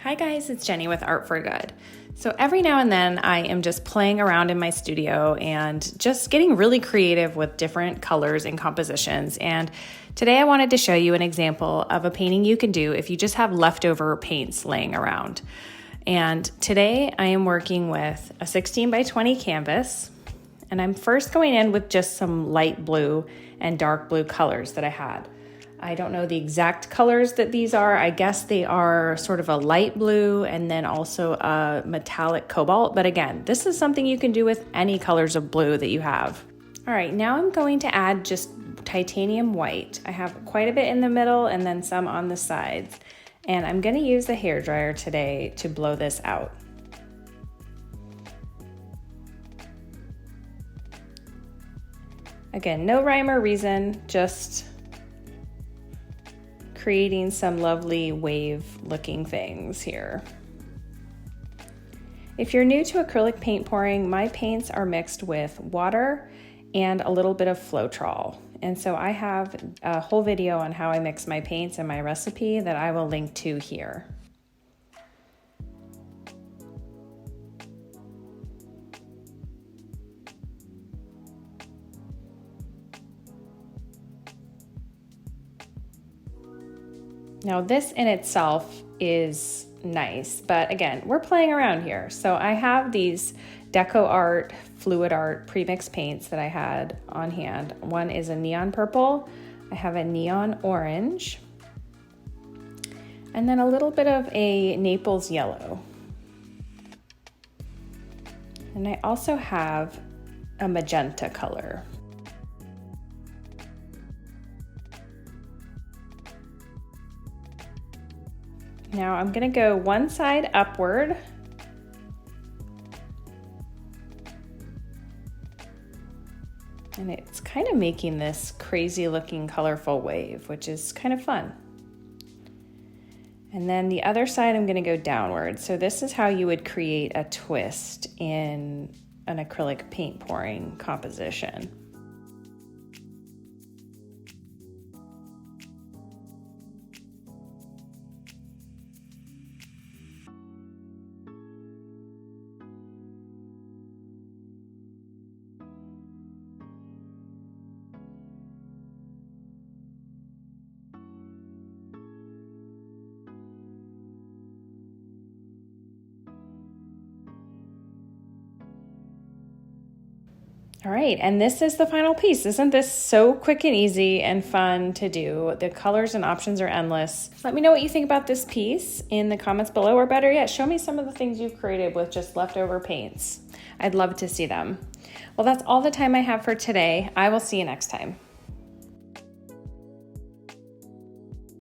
Hi guys, it's Jenny with Art for Good. So every now and then I am just playing around in my studio and just getting really creative with different colors and compositions. And today I wanted to show you an example of a painting you can do if you just have leftover paints laying around. And today I am working with a 16 by 20 canvas, and I'm first going in with just some light blue and dark blue colors that I had. I don't know the exact colors that these are. I guess they are sort of a light blue and then also a metallic cobalt. But again, this is something you can do with any colors of blue that you have. All right, now I'm going to add just titanium white. I have quite a bit in the middle and then some on the sides. And I'm gonna use the hairdryer today to blow this out. Again, no rhyme or reason, just creating some lovely wave looking things here. If you're new to acrylic paint pouring, my paints are mixed with water and a little bit of Floetrol. And so I have a whole video on how I mix my paints and my recipe that I will link to here. Now this in itself is nice, but again, we're playing around here. So I have these Deco Art, Fluid Art premix paints that I had on hand. One is a neon purple, I have a neon orange, and then a little bit of a Naples yellow. And I also have a magenta color. Now I'm gonna go one side upward. And it's kind of making this crazy looking colorful wave, which is kind of fun. And then the other side I'm gonna go downward. So this is how you would create a twist in an acrylic paint pouring composition. All right, and this is the final piece. Isn't this so quick and easy and fun to do? The colors and options are endless. Let me know what you think about this piece in the comments below, or better yet, show me some of the things you've created with just leftover paints. I'd love to see them. Well, that's all the time I have for today. I will see you next time.